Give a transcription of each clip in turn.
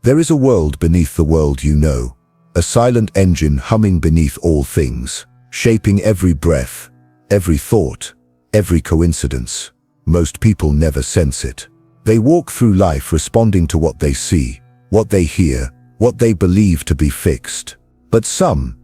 There is a world beneath the world you know, a silent engine humming beneath all things, shaping every breath, every thought, every coincidence. Most people never sense it. They walk through life responding to what they see, what they hear, what they believe to be fixed. But some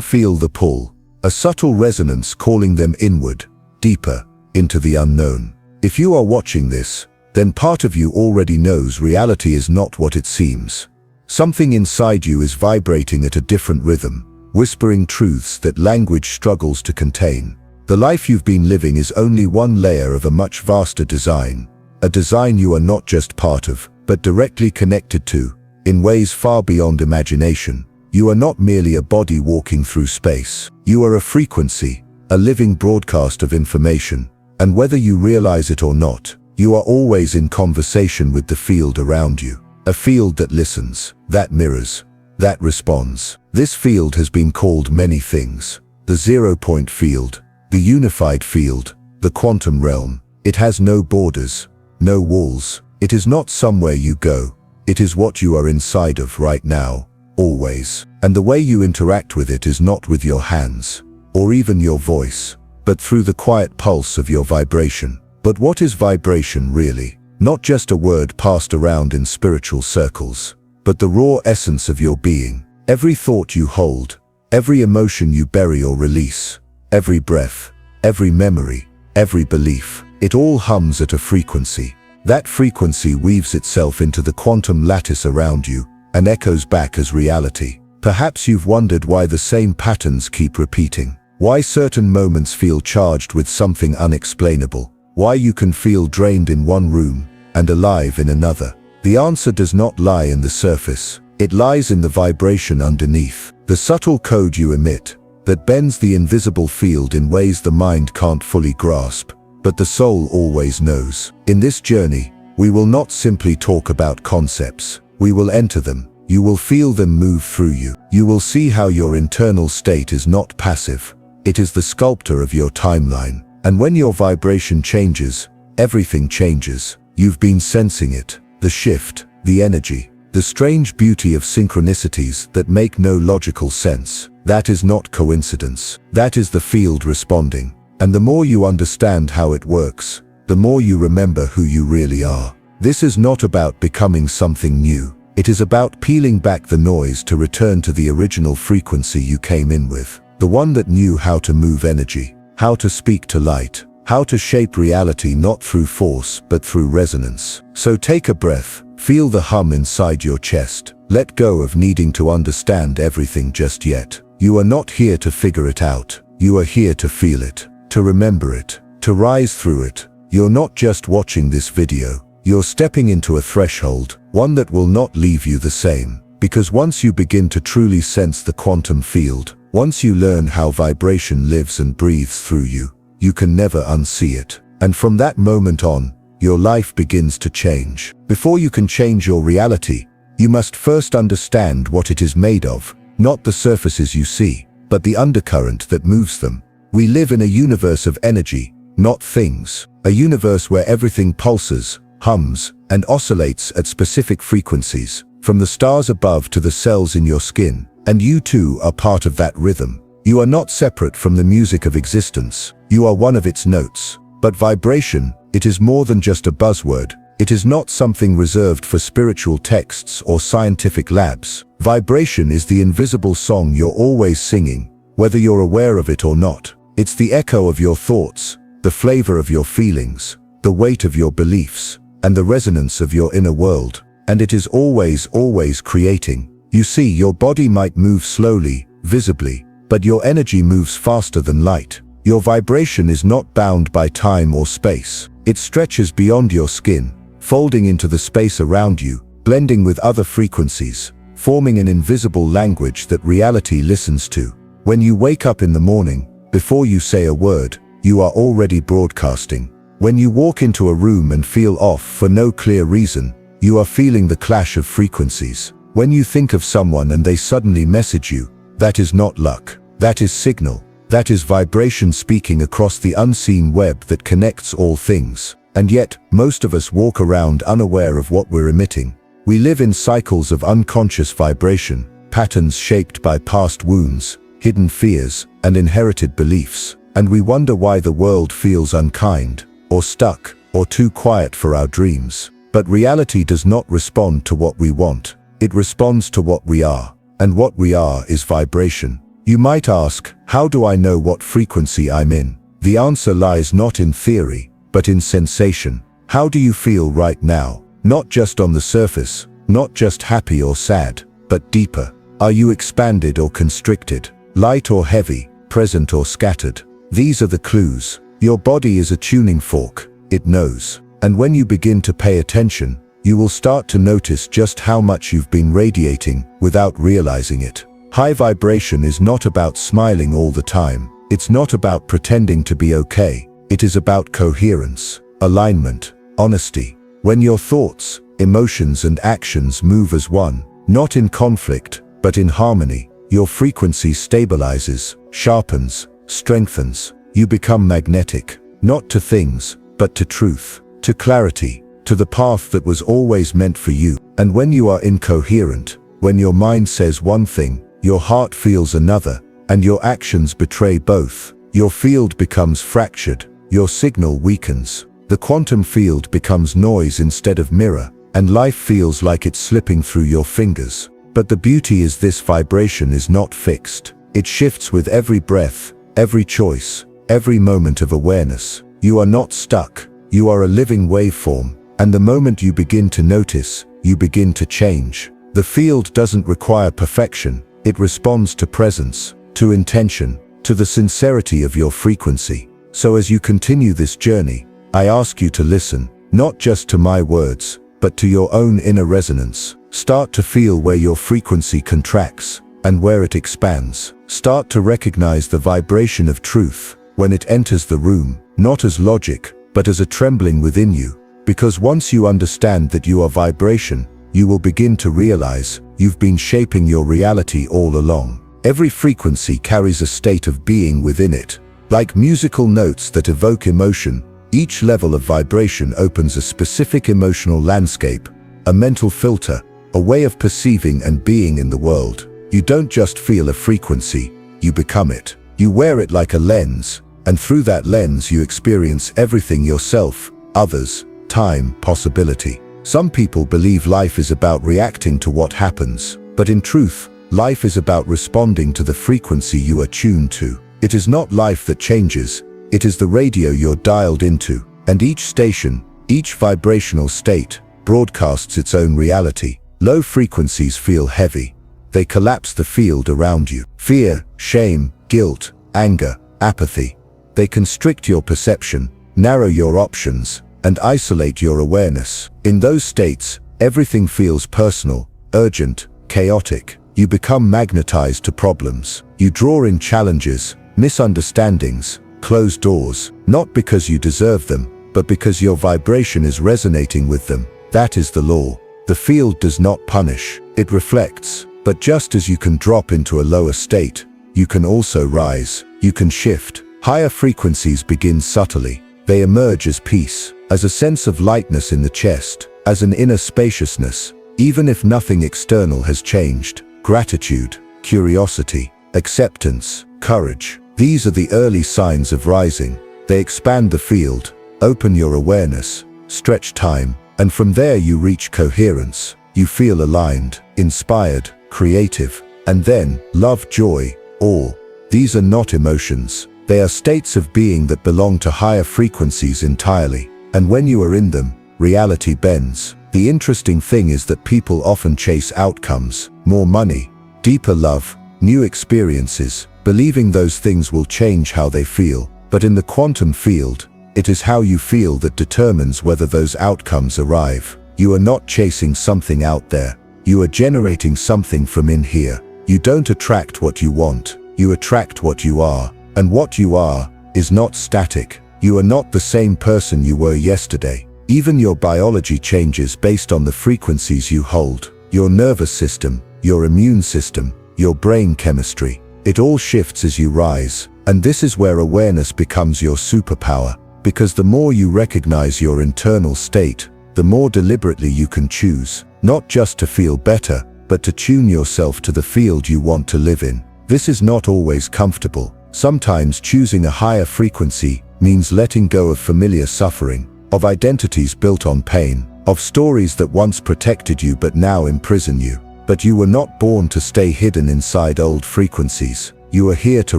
feel the pull, a subtle resonance calling them inward, deeper, into the unknown. If you are watching this, then part of you already knows reality is not what it seems. Something inside you is vibrating at a different rhythm, whispering truths that language struggles to contain. The life you've been living is only one layer of a much vaster design, a design you are not just part of, but directly connected to, in ways far beyond imagination. You are not merely a body walking through space. You are a frequency, a living broadcast of information, and whether you realize it or not, you are always in conversation with the field around you. A field that listens, that mirrors, that responds. This field has been called many things. The zero-point field, the unified field, the quantum realm. It has no borders, no walls. It is not somewhere you go. It is what you are inside of right now, always. And the way you interact with it is not with your hands, or even your voice, but through the quiet pulse of your vibration. But what is vibration really? Not just a word passed around in spiritual circles, but the raw essence of your being. Every thought you hold, every emotion you bury or release, every breath, every memory, every belief, it all hums at a frequency. That frequency weaves itself into the quantum lattice around you and echoes back as reality. Perhaps you've wondered why the same patterns keep repeating, why certain moments feel charged with something unexplainable, why you can feel drained in one room and alive in another. The answer does not lie in the surface. It lies in the vibration underneath, the subtle code you emit that bends the invisible field in ways the mind can't fully grasp, but the soul always knows. In this journey, we will not simply talk about concepts. We will enter them. You will feel them move through you. You will see how your internal state is not passive. It is the sculptor of your timeline. And when your vibration changes, everything changes. You've been sensing it. The shift, the energy, the strange beauty of synchronicities that make no logical sense. That is not coincidence. That is the field responding. And the more you understand how it works, the more you remember who you really are. This is not about becoming something new. It is about peeling back the noise to return to the original frequency you came in with. The one that knew how to move energy, how to speak to light, how to shape reality not through force but through resonance. So take a breath, feel the hum inside your chest. Let go of needing to understand everything just yet. You are not here to figure it out. You are here to feel it, to remember it, to rise through it. You're not just watching this video. You're stepping into a threshold, one that will not leave you the same. Because once you begin to truly sense the quantum field, once you learn how vibration lives and breathes through you, you can never unsee it. And from that moment on, your life begins to change. Before you can change your reality, you must first understand what it is made of, not the surfaces you see, but the undercurrent that moves them. We live in a universe of energy, not things. A universe where everything pulses, hums, and oscillates at specific frequencies, from the stars above to the cells in your skin. And you too are part of that rhythm. You are not separate from the music of existence. You are one of its notes. But vibration, it is more than just a buzzword. It is not something reserved for spiritual texts or scientific labs. Vibration is the invisible song you're always singing, whether you're aware of it or not. It's the echo of your thoughts, the flavor of your feelings, the weight of your beliefs, and the resonance of your inner world. And it is always creating. You see, your body might move slowly, visibly, but your energy moves faster than light. Your vibration is not bound by time or space. It stretches beyond your skin, folding into the space around you, blending with other frequencies, forming an invisible language that reality listens to. When you wake up in the morning, before you say a word, you are already broadcasting. When you walk into a room and feel off for no clear reason, you are feeling the clash of frequencies. When you think of someone and they suddenly message you, that is not luck. That is signal. That is vibration speaking across the unseen web that connects all things. And yet, most of us walk around unaware of what we're emitting. We live in cycles of unconscious vibration, patterns shaped by past wounds, hidden fears, and inherited beliefs. And we wonder why the world feels unkind, or stuck, or too quiet for our dreams. But reality does not respond to what we want. It responds to what we are. And what we are is vibration. You might ask, how do I know what frequency I'm in? The answer lies not in theory, but in sensation. How do you feel right now? Not just on the surface, not just happy or sad, but deeper. Are you expanded or constricted? Light or heavy? Present or scattered? These are the clues. Your body is a tuning fork. It knows. And when you begin to pay attention, you will start to notice just how much you've been radiating without realizing it. High vibration is not about smiling all the time. It's not about pretending to be okay. It is about coherence, alignment, honesty. When your thoughts, emotions, and actions move as one, not in conflict, but in harmony, your frequency stabilizes, sharpens, strengthens. You become magnetic, not to things, but to truth, to clarity, to the path that was always meant for you. And when you are incoherent, when your mind says one thing, your heart feels another, and your actions betray both, your field becomes fractured, your signal weakens. The quantum field becomes noise instead of mirror, and life feels like it's slipping through your fingers. But the beauty is this vibration is not fixed. It shifts with every breath, every choice, every moment of awareness. You are not stuck. You are a living waveform, and the moment you begin to notice, you begin to change. The field doesn't require perfection. It responds to presence, to intention, to the sincerity of your frequency. So as you continue this journey, I ask you to listen, not just to my words, but to your own inner resonance. Start to feel where your frequency contracts and where it expands. Start to recognize the vibration of truth when it enters the room, not as logic, but as a trembling within you. Because once you understand that you are vibration, you will begin to realize you've been shaping your reality all along. Every frequency carries a state of being within it. Like musical notes that evoke emotion, each level of vibration opens a specific emotional landscape, a mental filter, a way of perceiving and being in the world. You don't just feel a frequency, you become it. You wear it like a lens, and through that lens you experience everything: yourself, others, time, possibility. Some people believe life is about reacting to what happens, but in truth, life is about responding to the frequency you are tuned to. It is not life that changes, it is the radio you're dialed into, and each station, each vibrational state, broadcasts its own reality. Low frequencies feel heavy. They collapse the field around you. Fear, shame, guilt, anger, apathy. They constrict your perception, narrow your options, and isolate your awareness. In those states, everything feels personal, urgent, chaotic. You become magnetized to problems. You draw in challenges, misunderstandings, closed doors, not because you deserve them, but because your vibration is resonating with them. That is the law. The field does not punish, it reflects. But just as you can drop into a lower state, you can also rise. You can shift. Higher frequencies begin subtly. They emerge as peace, as a sense of lightness in the chest, as an inner spaciousness, even if nothing external has changed. Gratitude, curiosity, acceptance, courage. These are the early signs of rising. They expand the field, open your awareness, stretch time, and from there you reach coherence. You feel aligned, inspired, creative, and then love, joy, awe. These are not emotions. They are states of being that belong to higher frequencies entirely. And when you are in them, reality bends. The interesting thing is that people often chase outcomes, more money, deeper love, new experiences, believing those things will change how they feel. But in the quantum field, it is how you feel that determines whether those outcomes arrive. You are not chasing something out there. You are generating something from in here. You don't attract what you want. You attract what you are. And what you are is not static. You are not the same person you were yesterday. Even your biology changes based on the frequencies you hold. Your nervous system, your immune system, your brain chemistry. It all shifts as you rise. And this is where awareness becomes your superpower. Because the more you recognize your internal state, the more deliberately you can choose. not just to feel better, but to tune yourself to the field you want to live in. This is not always comfortable. Sometimes choosing a higher frequency means letting go of familiar suffering, of identities built on pain, of stories that once protected you but now imprison you. But you were not born to stay hidden inside old frequencies. You are here to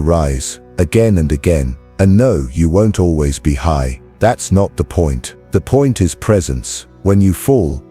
rise, again and again. And no, you won't always be high. That's not the point. The point is presence. When you fall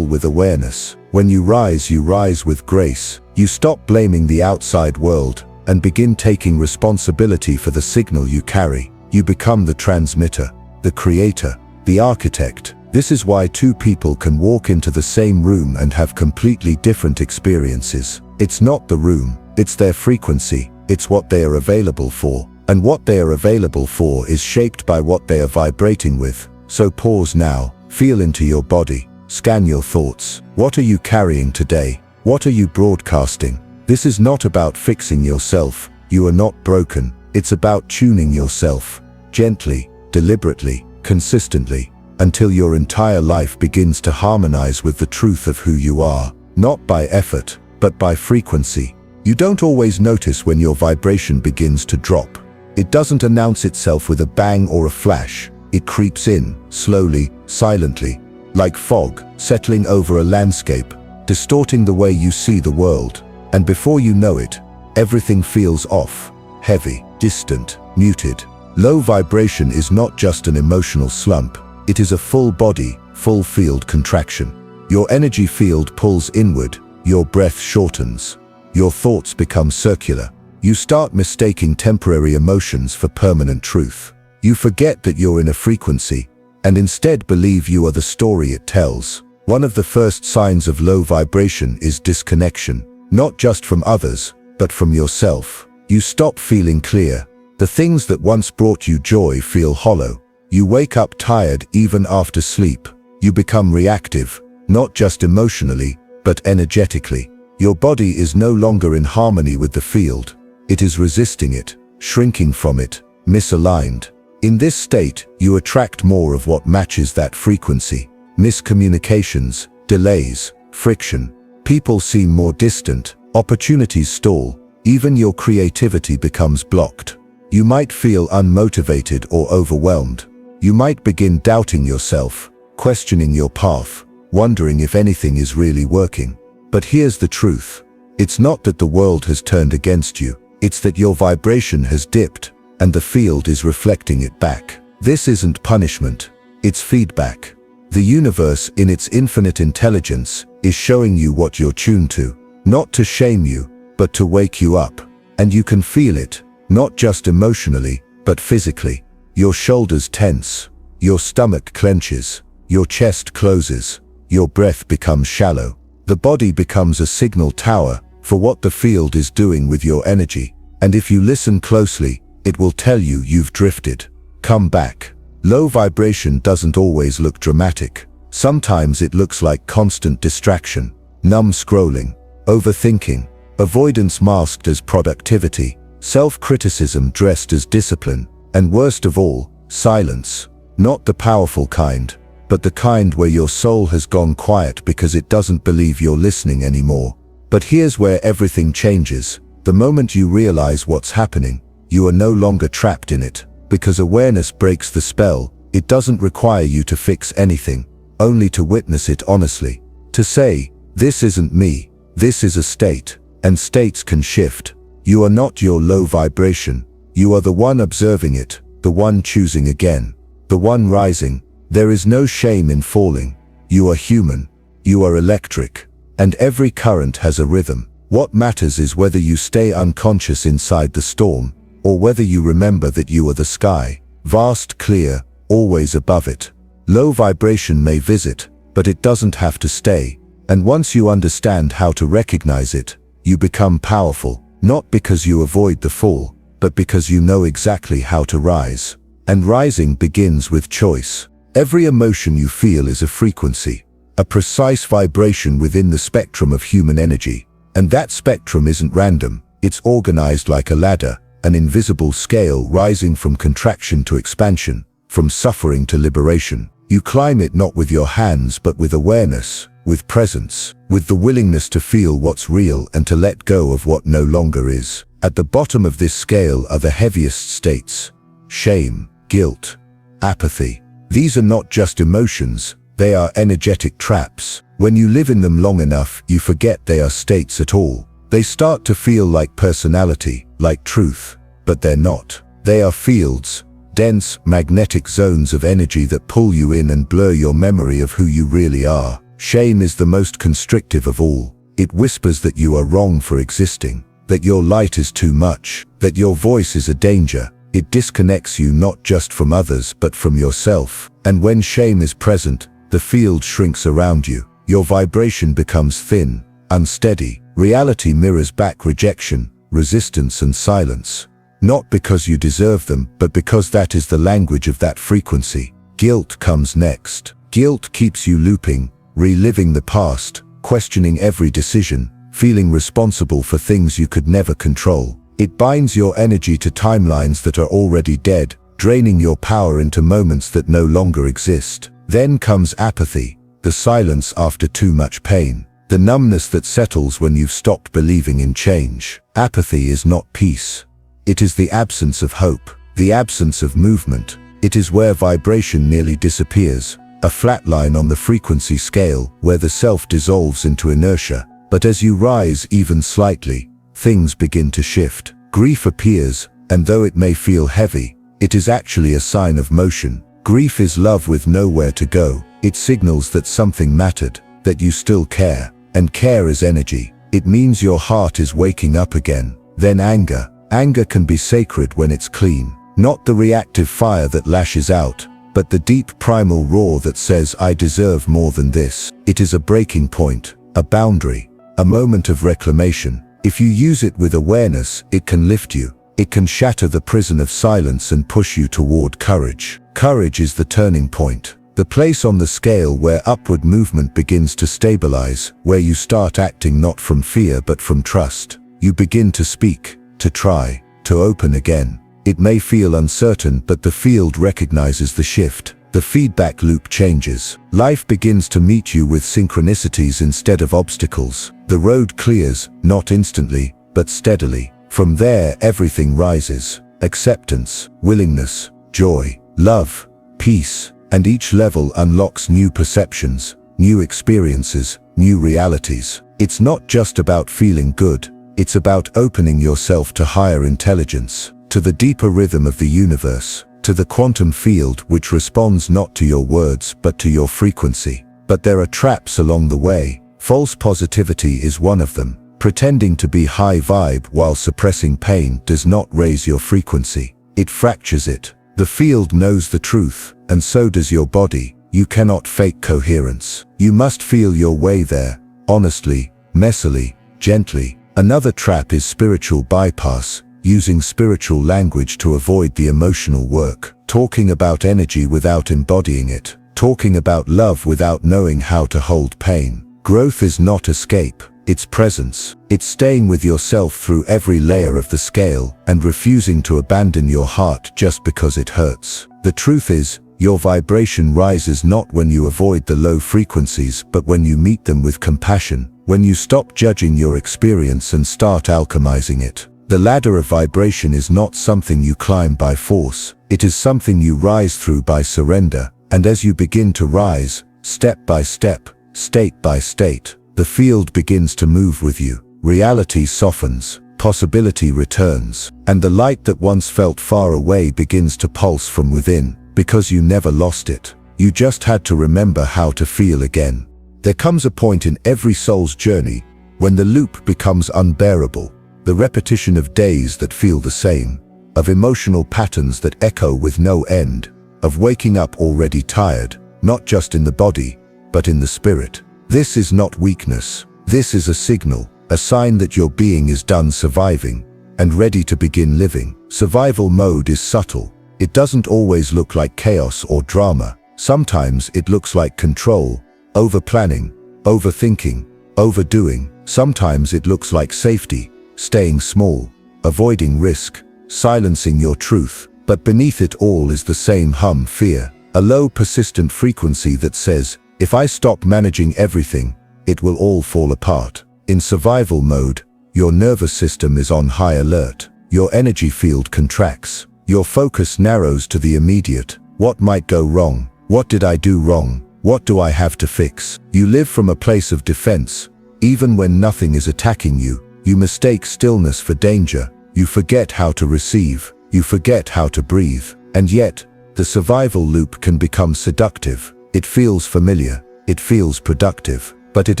with awareness. When you rise with grace. You stop blaming the outside world and begin taking responsibility for the signal you carry. You become the transmitter, the creator, the architect. This is why two people can walk into the same room and have completely different experiences. It's not the room, it's their frequency, it's what they are available for. And what they are available for is shaped by what they are vibrating with. So pause now, feel into your body, scan your thoughts. What are you carrying today? What are you broadcasting? This is not about fixing yourself. You are not broken. It's about tuning yourself, gently, deliberately, consistently, until your entire life begins to harmonize with the truth of who you are, not by effort, but by frequency. You don't always notice when your vibration begins to drop. It doesn't announce itself with a bang or a flash. It creeps in, slowly, silently, like fog, settling over a landscape, distorting the way you see the world. And before you know it, everything feels off, heavy, distant, muted. Low vibration is not just an emotional slump. It is a full body, full field contraction. Your energy field pulls inward, your breath shortens, your thoughts become circular. You start mistaking temporary emotions for permanent truth. You forget that you're in a frequency, and instead believe you are the story it tells. One of the first signs of low vibration is disconnection, not just from others, but from yourself. You stop feeling clear. The things that once brought you joy feel hollow. You wake up tired even after sleep. You become reactive, not just emotionally, but energetically. Your body is no longer in harmony with the field. It is resisting it, shrinking from it, misaligned. In this state, you attract more of what matches that frequency. Miscommunications, delays, friction. People seem more distant, opportunities stall, even your creativity becomes blocked. You might feel unmotivated or overwhelmed. You might begin doubting yourself, questioning your path, wondering if anything is really working. But here's the truth. It's not that the world has turned against you. It's that your vibration has dipped, and the field is reflecting it back. This isn't punishment, it's feedback. The universe, in its infinite intelligence, is showing you what you're tuned to, not to shame you, but to wake you up. And you can feel it, not just emotionally, but physically. Your shoulders tense, your stomach clenches, your chest closes, your breath becomes shallow. The body becomes a signal tower for what the field is doing with your energy. And if you listen closely, it will tell you you've drifted. Come back. Low vibration doesn't always look dramatic. Sometimes it looks like constant distraction, numb scrolling, overthinking, avoidance masked as productivity, self-criticism dressed as discipline, and worst of all, silence. Not the powerful kind, but the kind where your soul has gone quiet because it doesn't believe you're listening anymore. But here's where everything changes. The moment you realize what's happening, you are no longer trapped in it. Because awareness breaks the spell, it doesn't require you to fix anything, only to witness it honestly. To say, this isn't me, this is a state, and states can shift. You are not your low vibration. You are the one observing it, the one choosing again, the one rising. There is no shame in falling. You are human. You are electric. And every current has a rhythm. What matters is whether you stay unconscious inside the storm, or whether you remember that you are the sky, vast, clear, always above it. Low vibration may visit, but it doesn't have to stay. And once you understand how to recognize it, you become powerful, not because you avoid the fall, but because you know exactly how to rise. And rising begins with choice. Every emotion you feel is a frequency, a precise vibration within the spectrum of human energy. And that spectrum isn't random, it's organized like a ladder, an invisible scale rising from contraction to expansion, from suffering to liberation. You climb it not with your hands but with awareness, with presence, with the willingness to feel what's real and to let go of what no longer is. At the bottom of this scale are the heaviest states: shame, guilt, apathy. These are not just emotions, they are energetic traps. When you live in them long enough, you forget they are states at all. They start to feel like personality, like truth, but they're not. They are fields, dense, magnetic zones of energy that pull you in and blur your memory of who you really are. Shame is the most constrictive of all. It whispers that you are wrong for existing, that your light is too much, that your voice is a danger. It disconnects you not just from others but from yourself. And when shame is present, the field shrinks around you. Your vibration becomes thin, unsteady. Reality mirrors back rejection, resistance and silence. Not because you deserve them, but because that is the language of that frequency. Guilt comes next. Guilt keeps you looping, reliving the past, questioning every decision, feeling responsible for things you could never control. It binds your energy to timelines that are already dead, draining your power into moments that no longer exist. Then comes apathy, the silence after too much pain, the numbness that settles when you've stopped believing in change. Apathy is not peace. It is the absence of hope, the absence of movement. It is where vibration nearly disappears, a flat line on the frequency scale where the self dissolves into inertia. But as you rise even slightly, things begin to shift. Grief appears, and though it may feel heavy, it is actually a sign of motion. Grief is love with nowhere to go. It signals that something mattered, that you still care. And care is energy. It means your heart is waking up again. Then anger. Anger can be sacred when it's clean. Not the reactive fire that lashes out, but the deep primal roar that says, I deserve more than this. It is a breaking point, a boundary, a moment of reclamation. If you use it with awareness, it can lift you. It can shatter the prison of silence and push you toward courage. Courage is the turning point, the place on the scale where upward movement begins to stabilize, where you start acting not from fear but from trust. You begin to speak, to try, to open again. It may feel uncertain, but the field recognizes the shift. The feedback loop changes. Life begins to meet you with synchronicities instead of obstacles. The road clears, not instantly, but steadily. From there, everything rises. Acceptance, willingness, joy, love, peace. And each level unlocks new perceptions, new experiences, new realities. It's not just about feeling good. It's about opening yourself to higher intelligence, to the deeper rhythm of the universe, to the quantum field which responds not to your words but to your frequency. But there are traps along the way. False positivity is one of them. Pretending to be high vibe while suppressing pain does not raise your frequency. It fractures it. The field knows the truth, and so does your body. You cannot fake coherence. You must feel your way there, honestly, messily, gently. Another trap is spiritual bypass, using spiritual language to avoid the emotional work, talking about energy without embodying it, talking about love without knowing how to hold pain. Growth is not escape, it's presence. It's staying with yourself through every layer of the scale and refusing to abandon your heart just because it hurts. The truth is, your vibration rises not when you avoid the low frequencies but when you meet them with compassion, when you stop judging your experience and start alchemizing it. The ladder of vibration is not something you climb by force, it is something you rise through by surrender. And as you begin to rise, step by step, state by state, the field begins to move with you. Reality softens, possibility returns, and the light that once felt far away begins to pulse from within, because you never lost it. You just had to remember how to feel again. There comes a point in every soul's journey when the loop becomes unbearable. The repetition of days that feel the same, of emotional patterns that echo with no end, of waking up already tired, not just in the body, but in the spirit. This is not weakness. This is a signal, a sign that your being is done surviving and ready to begin living. Survival mode is subtle. It doesn't always look like chaos or drama. Sometimes it looks like control, over-planning, overthinking, overdoing. Sometimes it looks like safety, staying small, avoiding risk, silencing your truth. But beneath it all is the same fear, a low persistent frequency that says, If I stop managing everything, it will all fall apart. In survival mode, your nervous system is on high alert. Your energy field contracts. Your focus narrows to the immediate. What might go wrong? What did I do wrong? What do I have to fix? You live from a place of defense. Even when nothing is attacking you, you mistake stillness for danger. You forget how to receive. You forget how to breathe. And yet, the survival loop can become seductive. It feels familiar. It feels productive. But it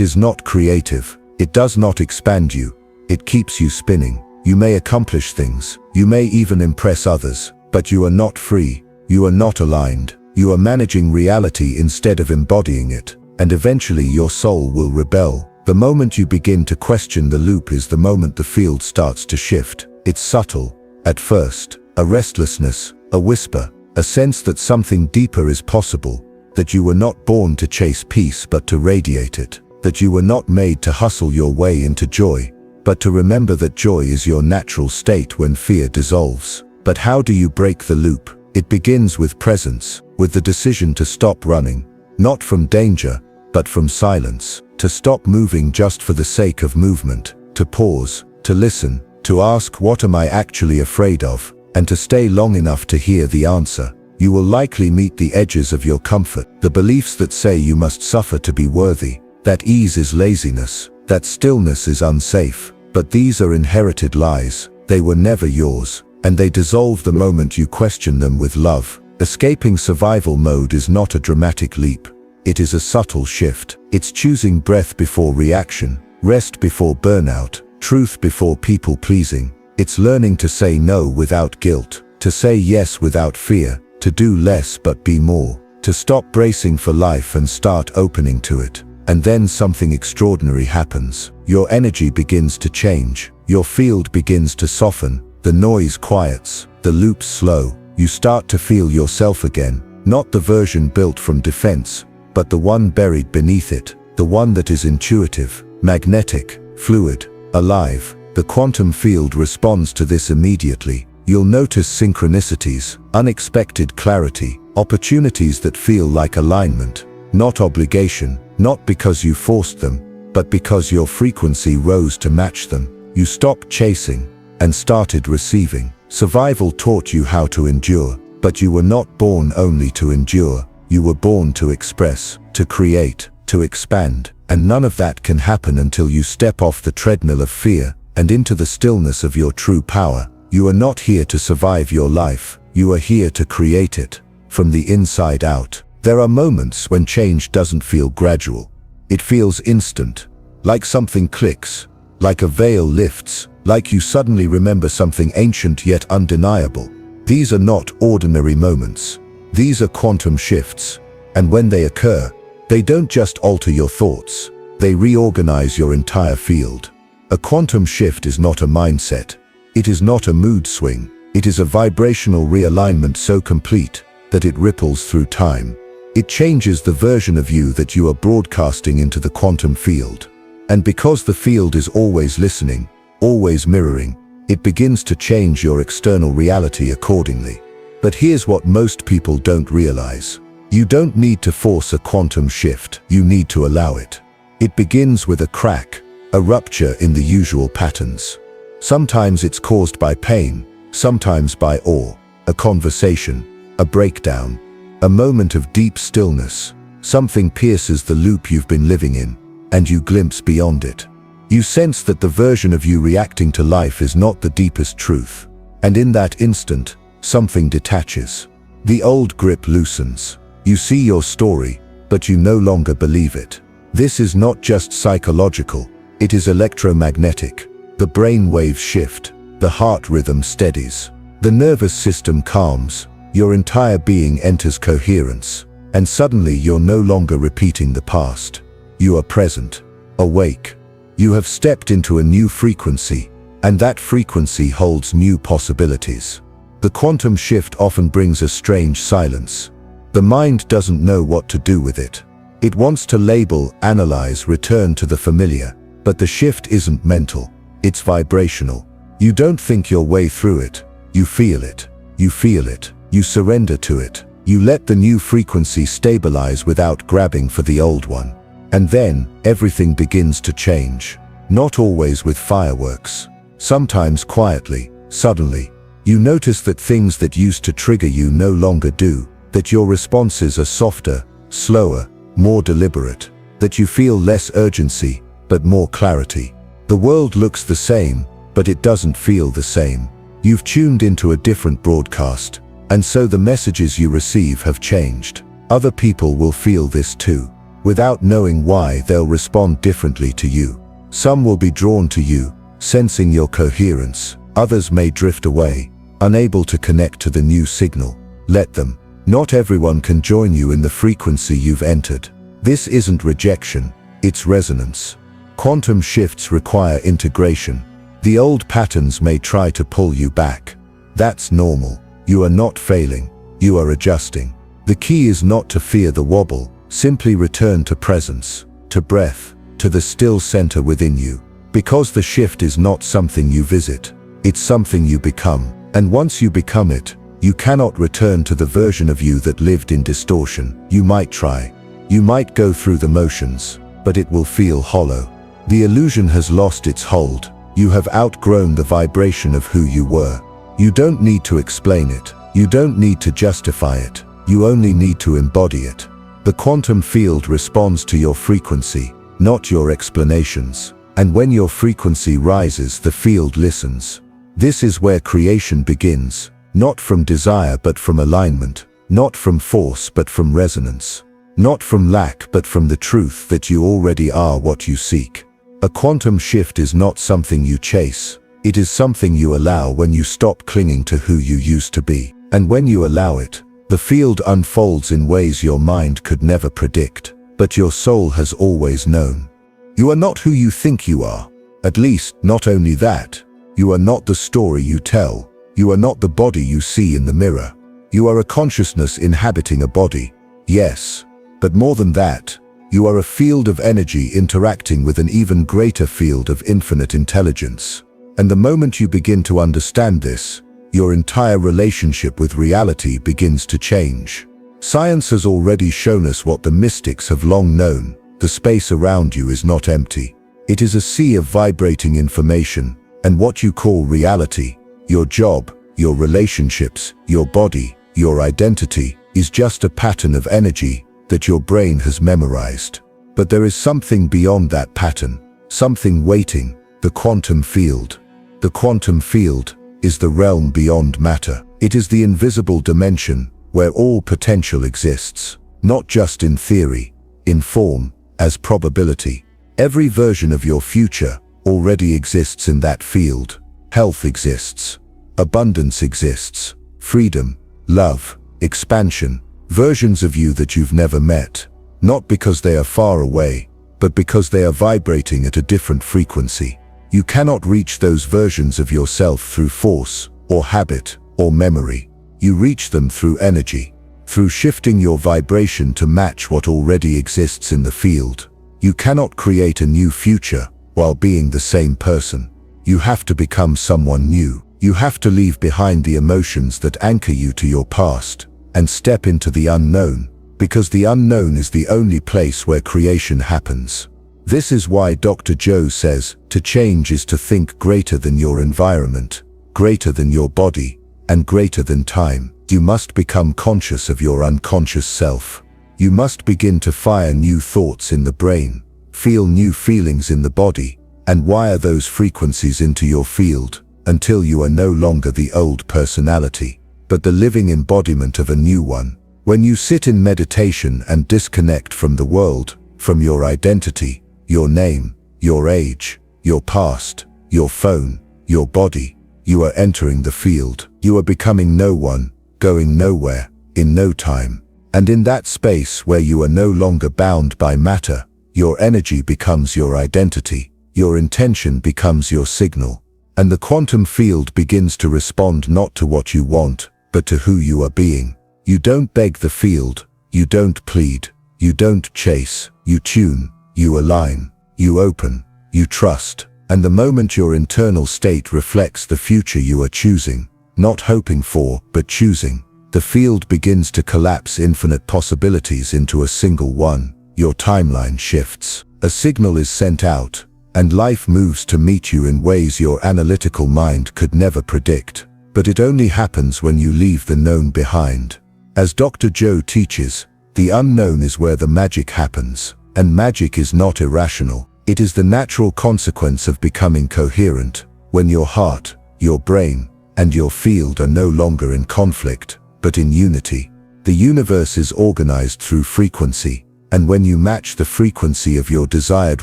is not creative. It does not expand you. It keeps you spinning. You may accomplish things. You may even impress others. But you are not free. You are not aligned. You are managing reality instead of embodying it. And eventually your soul will rebel. The moment you begin to question the loop is the moment the field starts to shift. It's subtle. At first, a restlessness, a whisper, a sense that something deeper is possible, that you were not born to chase peace but to radiate it, that you were not made to hustle your way into joy, but to remember that joy is your natural state when fear dissolves. But how do you break the loop? It begins with presence, with the decision to stop running, not from danger, but from silence, to stop moving just for the sake of movement, to pause, to listen, to ask what am I actually afraid of, and to stay long enough to hear the answer. You will likely meet the edges of your comfort, the beliefs that say you must suffer to be worthy, that ease is laziness, that stillness is unsafe. But these are inherited lies. They were never yours, and they dissolve the moment you question them with love. Escaping survival mode is not a dramatic leap. It is a subtle shift. It's choosing breath before reaction, rest before burnout, truth before people-pleasing. It's learning to say no without guilt, to say yes without fear, to do less but be more, to stop bracing for life and start opening to it. And then something extraordinary happens. Your energy begins to change. Your field begins to soften. The noise quiets. The loops slow. You start to feel yourself again. Not the version built from defense, but the one buried beneath it. The one that is intuitive, magnetic, fluid, alive. The quantum field responds to this immediately. You'll notice synchronicities, unexpected clarity, opportunities that feel like alignment, not obligation, not because you forced them, but because your frequency rose to match them. You stopped chasing and started receiving. Survival taught you how to endure, but you were not born only to endure. You were born to express, to create, to expand. And none of that can happen until you step off the treadmill of fear and into the stillness of your true power. You are not here to survive your life. You are here to create it, from the inside out. There are moments when change doesn't feel gradual. It feels instant, like something clicks, like a veil lifts, like you suddenly remember something ancient yet undeniable. These are not ordinary moments. These are quantum shifts. And when they occur, they don't just alter your thoughts. They reorganize your entire field. A quantum shift is not a mindset. It is not a mood swing. It is a vibrational realignment so complete that it ripples through time. It changes the version of you that you are broadcasting into the quantum field. And because the field is always listening, always mirroring, it begins to change your external reality accordingly. But here's what most people don't realize. You don't need to force a quantum shift. You need to allow it. It begins with a crack, a rupture in the usual patterns. Sometimes it's caused by pain, sometimes by awe, a conversation, a breakdown, a moment of deep stillness. Something pierces the loop you've been living in, and you glimpse beyond it. You sense that the version of you reacting to life is not the deepest truth. And in that instant, something detaches. The old grip loosens. You see your story, but you no longer believe it. This is not just psychological, it is electromagnetic. The brain waves shift, the heart rhythm steadies, the nervous system calms, your entire being enters coherence, and suddenly you're no longer repeating the past. You are present, awake. You have stepped into a new frequency, and that frequency holds new possibilities. The quantum shift often brings a strange silence. The mind doesn't know what to do with it. It wants to label, analyze, return to the familiar. But the shift isn't mental, it's vibrational. You don't think your way through it. You feel it. You feel it. You surrender to it. You let the new frequency stabilize without grabbing for the old one. And then, everything begins to change. Not always with fireworks. Sometimes quietly, suddenly. You notice that things that used to trigger you no longer do, that your responses are softer, slower, more deliberate, that you feel less urgency, but more clarity. The world looks the same, but it doesn't feel the same. You've tuned into a different broadcast, and so the messages you receive have changed. Other people will feel this too. Without knowing why, they'll respond differently to you. Some will be drawn to you, sensing your coherence. Others may drift away, unable to connect to the new signal. Let them. Not everyone can join you in the frequency you've entered. This isn't rejection, it's resonance. Quantum shifts require integration. The old patterns may try to pull you back. That's normal. You are not failing, you are adjusting. The key is not to fear the wobble, simply return to presence, to breath, to the still center within you. Because the shift is not something you visit, it's something you become. And once you become it, you cannot return to the version of you that lived in distortion. You might try. You might go through the motions, but it will feel hollow. The illusion has lost its hold. You have outgrown the vibration of who you were. You don't need to explain it. You don't need to justify it. You only need to embody it. The quantum field responds to your frequency, not your explanations. And when your frequency rises, the field listens. This is where creation begins, not from desire but from alignment, not from force but from resonance, not from lack but from the truth that you already are what you seek. A quantum shift is not something you chase, it is something you allow when you stop clinging to who you used to be. And when you allow it, the field unfolds in ways your mind could never predict, but your soul has always known. You are not who you think you are. At least, not only that. You are not the story you tell. You are not the body you see in the mirror. You are a consciousness inhabiting a body. Yes, but more than that, you are a field of energy interacting with an even greater field of infinite intelligence. And the moment you begin to understand this, your entire relationship with reality begins to change. Science has already shown us what the mystics have long known. The space around you is not empty. It is a sea of vibrating information. And what you call reality, your job, your relationships, your body, your identity, is just a pattern of energy that your brain has memorized. But there is something beyond that pattern, something waiting, the quantum field. The quantum field is the realm beyond matter. It is the invisible dimension where all potential exists, not just in theory, in form, as probability. Every version of your future already exists in that field. Health exists. Abundance exists. Freedom, love, expansion, versions of you that you've never met, not because they are far away, but because they are vibrating at a different frequency. You cannot reach those versions of yourself through force, or habit, or memory. You reach them through energy, through shifting your vibration to match what already exists in the field. You cannot create a new future while being the same person. You have to become someone new. You have to leave behind the emotions that anchor you to your past and step into the unknown, because the unknown is the only place where creation happens. This is why Dr. Joe says, to change is to think greater than your environment, greater than your body, and greater than time. You must become conscious of your unconscious self. You must begin to fire new thoughts in the brain, feel new feelings in the body, and wire those frequencies into your field until you are no longer the old personality, but the living embodiment of a new one. When you sit in meditation and disconnect from the world, from your identity, your name, your age, your past, your phone, your body, you are entering the field. You are becoming no one, going nowhere, in no time. And in that space where you are no longer bound by matter, your energy becomes your identity, your intention becomes your signal, and the quantum field begins to respond not to what you want, but to who you are being. You don't beg the field, you don't plead, you don't chase, you tune, you align, you open, you trust, and the moment your internal state reflects the future you are choosing, not hoping for, but choosing, the field begins to collapse infinite possibilities into a single one. Your timeline shifts. A signal is sent out, and life moves to meet you in ways your analytical mind could never predict. But it only happens when you leave the known behind. As Dr. Joe teaches, the unknown is where the magic happens. And magic is not irrational. It is the natural consequence of becoming coherent, when your heart, your brain, and your field are no longer in conflict, but in unity. The universe is organized through frequency, and when you match the frequency of your desired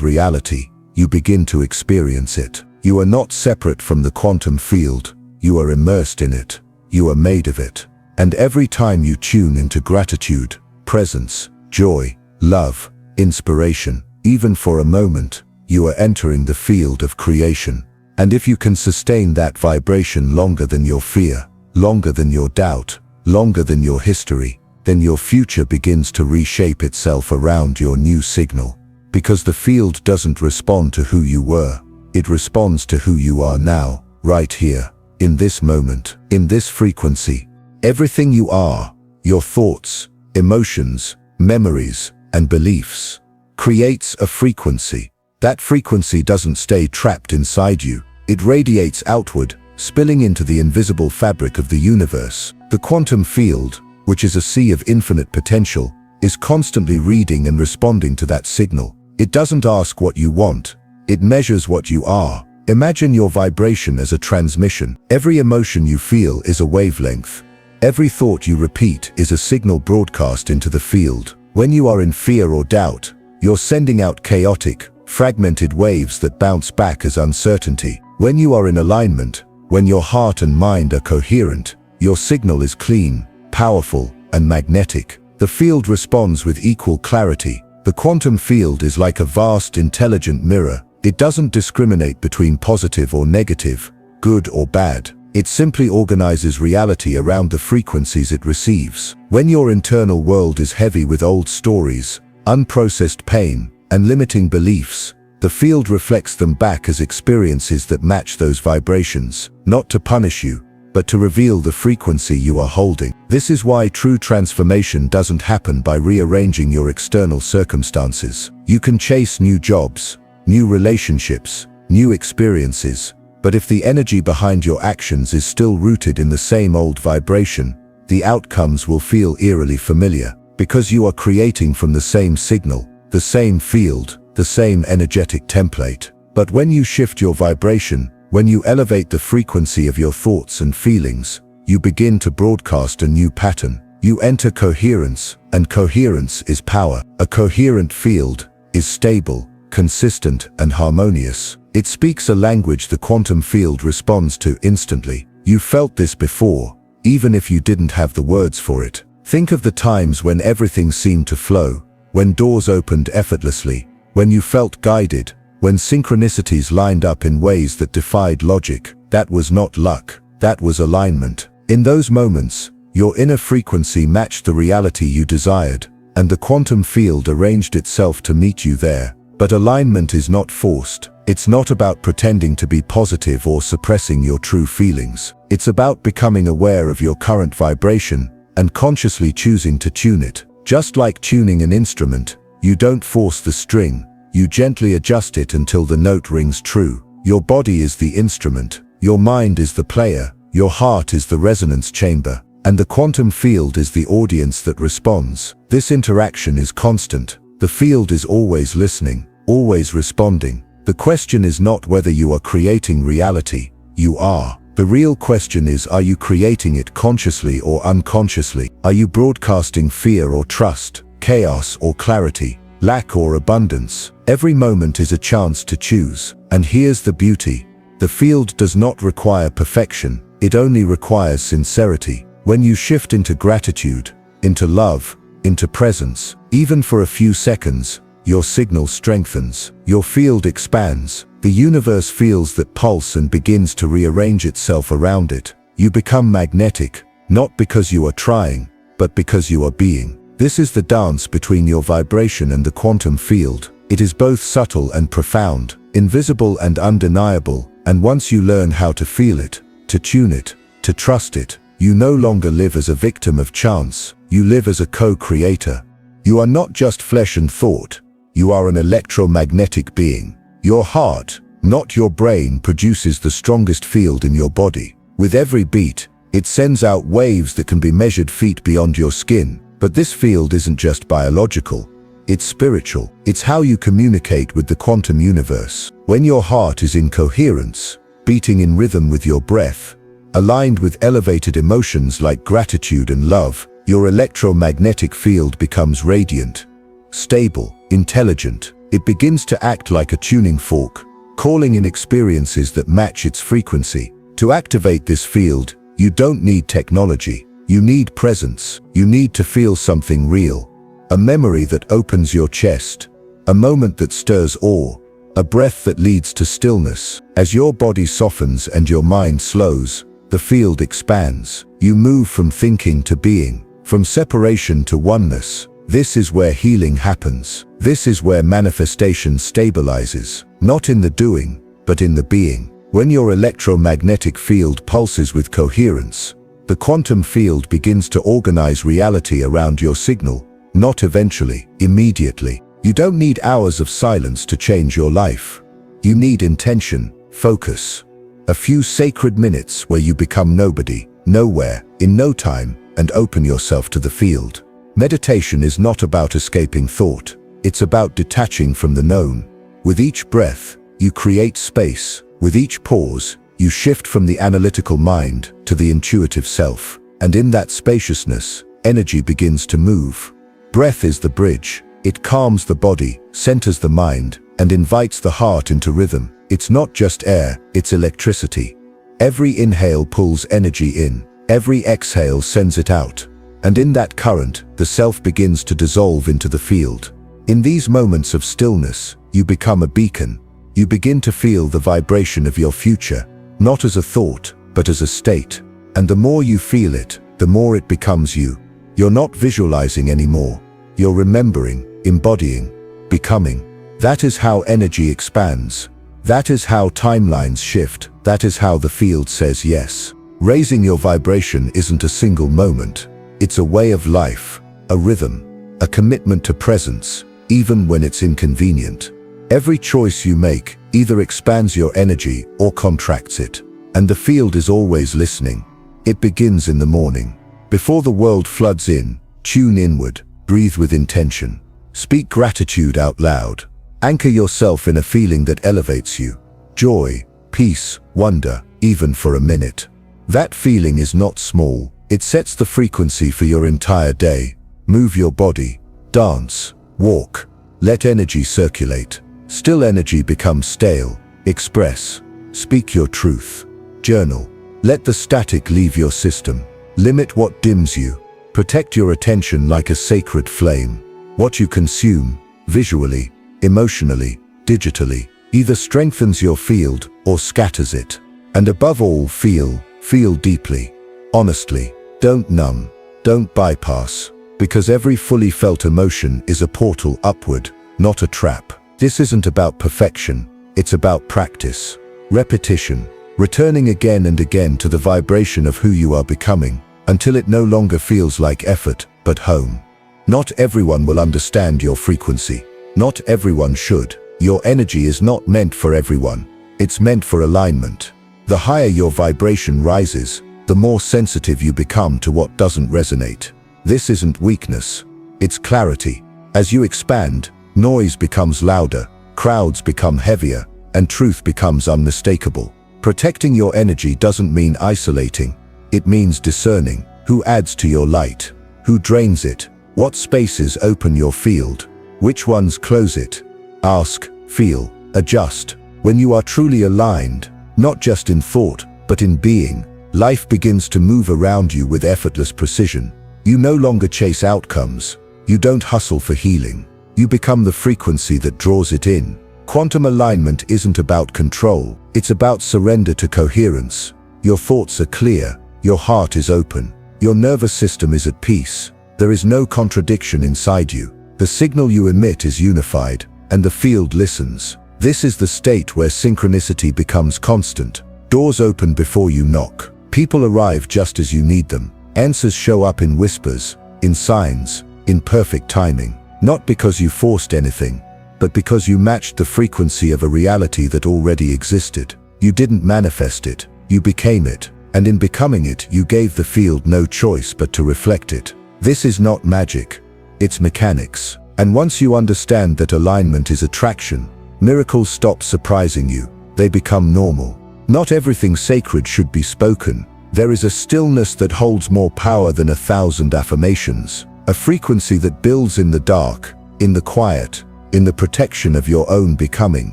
reality, you begin to experience it. You are not separate from the quantum field. You are immersed in it. You are made of it. And every time you tune into gratitude, presence, joy, love, inspiration, even for a moment, you are entering the field of creation. And if you can sustain that vibration longer than your fear, longer than your doubt, longer than your history, then your future begins to reshape itself around your new signal. Because the field doesn't respond to who you were, it responds to who you are now, right here, in this moment, in this frequency. Everything you are, your thoughts, emotions, memories, and beliefs, creates a frequency. That frequency doesn't stay trapped inside you. It radiates outward, spilling into the invisible fabric of the universe. The quantum field, which is a sea of infinite potential, is constantly reading and responding to that signal. It doesn't ask what you want. It measures what you are. Imagine your vibration as a transmission. Every emotion you feel is a wavelength. Every thought you repeat is a signal broadcast into the field. When you are in fear or doubt, you're sending out chaotic, fragmented waves that bounce back as uncertainty. When you are in alignment, when your heart and mind are coherent, your signal is clean, powerful, and magnetic. The field responds with equal clarity. The quantum field is like a vast, intelligent mirror. It doesn't discriminate between positive or negative, good or bad. It simply organizes reality around the frequencies it receives. When your internal world is heavy with old stories, unprocessed pain, and limiting beliefs, the field reflects them back as experiences that match those vibrations, not to punish you, but to reveal the frequency you are holding. This is why true transformation doesn't happen by rearranging your external circumstances. You can chase new jobs, new relationships, new experiences, but if the energy behind your actions is still rooted in the same old vibration, the outcomes will feel eerily familiar, because you are creating from the same signal, the same field, the same energetic template. But when you shift your vibration, when you elevate the frequency of your thoughts and feelings, you begin to broadcast a new pattern. You enter coherence, and coherence is power. A coherent field is stable, consistent, and harmonious. It speaks a language the quantum field responds to instantly. You felt this before, even if you didn't have the words for it. Think of the times when everything seemed to flow, when doors opened effortlessly, when you felt guided, when synchronicities lined up in ways that defied logic. That was not luck, that was alignment. In those moments, your inner frequency matched the reality you desired, and the quantum field arranged itself to meet you there. But alignment is not forced. It's not about pretending to be positive or suppressing your true feelings. It's about becoming aware of your current vibration and consciously choosing to tune it. Just like tuning an instrument, you don't force the string, you gently adjust it until the note rings true. Your body is the instrument, your mind is the player, your heart is the resonance chamber, and the quantum field is the audience that responds. This interaction is constant. The field is always listening, always responding. The question is not whether you are creating reality, you are. The real question is, are you creating it consciously or unconsciously? Are you broadcasting fear or trust, chaos or clarity, lack or abundance? Every moment is a chance to choose. And here's the beauty. The field does not require perfection, it only requires sincerity. When you shift into gratitude, into love, into presence, even for a few seconds, your signal strengthens, your field expands, the universe feels that pulse and begins to rearrange itself around it. You become magnetic, not because you are trying, but because you are being. This is the dance between your vibration and the quantum field. It is both subtle and profound, invisible and undeniable, and once you learn how to feel it, to tune it, to trust it, You no longer live as a victim of chance, you live as a co-creator. You are not just flesh and thought, you are an electromagnetic being. Your heart, not your brain, produces the strongest field in your body. With every beat, it sends out waves that can be measured feet beyond your skin. But this field isn't just biological, it's spiritual. It's how you communicate with the quantum universe. When your heart is in coherence, beating in rhythm with your breath, aligned with elevated emotions like gratitude and love, your electromagnetic field becomes radiant, stable, intelligent. It begins to act like a tuning fork, calling in experiences that match its frequency. To activate this field, you don't need technology. You need presence. You need to feel something real. A memory that opens your chest. A moment that stirs awe. A breath that leads to stillness. As your body softens and your mind slows, the field expands. You move from thinking to being, from separation to oneness. This is where healing happens. This is where manifestation stabilizes. Not in the doing, but in the being. When your electromagnetic field pulses with coherence, the quantum field begins to organize reality around your signal. Not eventually, immediately. You don't need hours of silence to change your life. You need intention, focus. A few sacred minutes where you become nobody, nowhere, in no time, and open yourself to the field. Meditation is not about escaping thought. It's about detaching from the known. With each breath, you create space. With each pause, you shift from the analytical mind to the intuitive self. And in that spaciousness, energy begins to move. Breath is the bridge. It calms the body, centers the mind, and invites the heart into rhythm. It's not just air, it's electricity. Every inhale pulls energy in. Every exhale sends it out. And in that current, the self begins to dissolve into the field. In these moments of stillness, you become a beacon. You begin to feel the vibration of your future, not as a thought, but as a state. And the more you feel it, the more it becomes you. You're not visualizing anymore. You're remembering, embodying, becoming. That is how energy expands. That is how timelines shift. That is how the field says yes. Raising your vibration isn't a single moment. It's a way of life, a rhythm, a commitment to presence, even when it's inconvenient. Every choice you make either expands your energy or contracts it. And the field is always listening. It begins in the morning. Before the world floods in, tune inward, breathe with intention. Speak gratitude out loud. Anchor yourself in a feeling that elevates you. Joy, peace, wonder, even for a minute. That feeling is not small. It sets the frequency for your entire day. Move your body, dance, walk. Let energy circulate. Still energy becomes stale. Express. Speak your truth. Journal. Let the static leave your system. Limit what dims you. Protect your attention like a sacred flame. What you consume, visually, emotionally, digitally, either strengthens your field or scatters it. And above all, feel deeply, honestly. Don't numb, don't bypass, because every fully felt emotion is a portal upward, not a trap. This isn't about perfection, it's about practice, repetition, returning again and again to the vibration of who you are becoming, until it no longer feels like effort, but home. Not everyone will understand your frequency. Not everyone should. Your energy is not meant for everyone. It's meant for alignment. The higher your vibration rises, the more sensitive you become to what doesn't resonate. This isn't weakness, it's clarity. As you expand, noise becomes louder, crowds become heavier, and truth becomes unmistakable. Protecting your energy doesn't mean isolating. It means discerning who adds to your light, who drains it, what spaces open your field, which ones close it. Ask, feel, adjust. When you are truly aligned, not just in thought, but in being, life begins to move around you with effortless precision. You no longer chase outcomes. You don't hustle for healing. You become the frequency that draws it in. Quantum alignment isn't about control. It's about surrender to coherence. Your thoughts are clear. Your heart is open. Your nervous system is at peace. There is no contradiction inside you. The signal you emit is unified, and the field listens. This is the state where synchronicity becomes constant. Doors open before you knock. People arrive just as you need them. Answers show up in whispers, in signs, in perfect timing. Not because you forced anything, but because you matched the frequency of a reality that already existed. You didn't manifest it, you became it. And in becoming it, you gave the field no choice but to reflect it. This is not magic, it's mechanics. And once you understand that alignment is attraction, miracles stop surprising you. They become normal. Not everything sacred should be spoken. There is a stillness that holds more power than 1,000 affirmations. A frequency that builds in the dark, in the quiet, in the protection of your own becoming.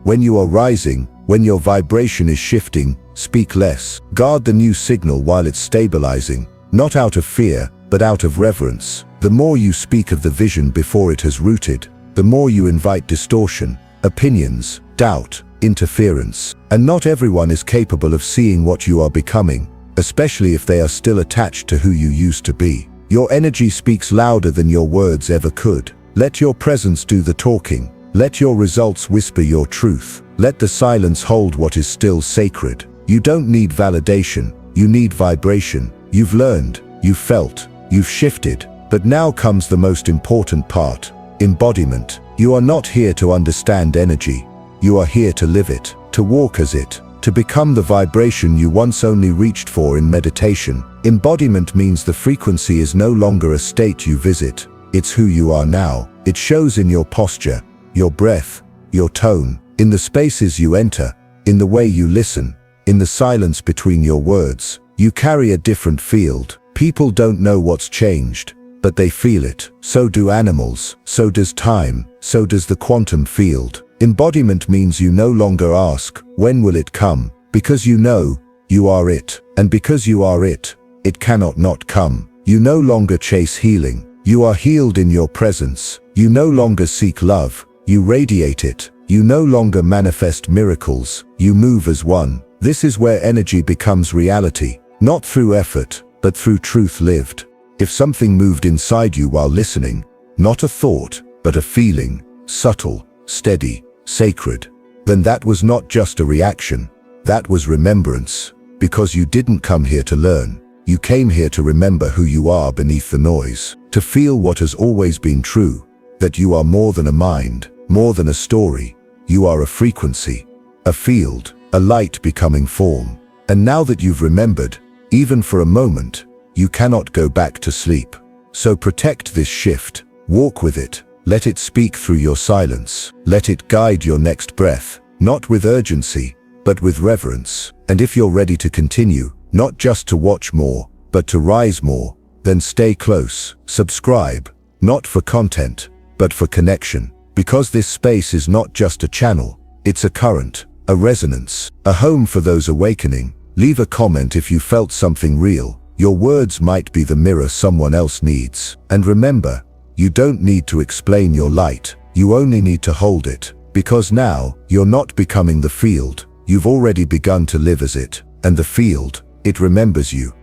When you are rising, when your vibration is shifting, speak less. Guard the new signal while it's stabilizing, not out of fear, but out of reverence. The more you speak of the vision before it has rooted, the more you invite distortion, opinions, doubt, interference. And not everyone is capable of seeing what you are becoming, especially if they are still attached to who you used to be. Your energy speaks louder than your words ever could. Let your presence do the talking. Let your results whisper your truth. Let the silence hold what is still sacred. You don't need validation, you need vibration. You've learned, you've felt, you've shifted. But now comes the most important part, embodiment. You are not here to understand energy. You are here to live it, to walk as it, to become the vibration you once only reached for in meditation. Embodiment means the frequency is no longer a state you visit, it's who you are now. It shows in your posture, your breath, your tone, in the spaces you enter, in the way you listen, in the silence between your words. You carry a different field. People don't know what's changed, but they feel it. So do animals, so does time, so does the quantum field. Embodiment means you no longer ask, when will it come? Because you know, you are it. And because you are it, it cannot not come. You no longer chase healing. You are healed in your presence. You no longer seek love. You radiate it. You no longer manifest miracles. You move as one. This is where energy becomes reality, not through effort, but through truth lived. If something moved inside you while listening, not a thought, but a feeling, subtle, steady, sacred, then that was not just a reaction. That was remembrance. Because you didn't come here to learn. You came here to remember who you are beneath the noise, to feel what has always been true, that you are more than a mind, more than a story. You are a frequency, a field, a light becoming form. And now that you've remembered, even for a moment, you cannot go back to sleep. So protect this shift, walk with it, let it speak through your silence, let it guide your next breath, not with urgency, but with reverence. And if you're ready to continue, not just to watch more, but to rise more, then stay close, subscribe, not for content, but for connection. Because this space is not just a channel, it's a current, a resonance, a home for those awakening. Leave a comment if you felt something real. Your words might be the mirror someone else needs. And remember, you don't need to explain your light, you only need to hold it. Because now, you're not becoming the field, you've already begun to live as it. And the field, it remembers you.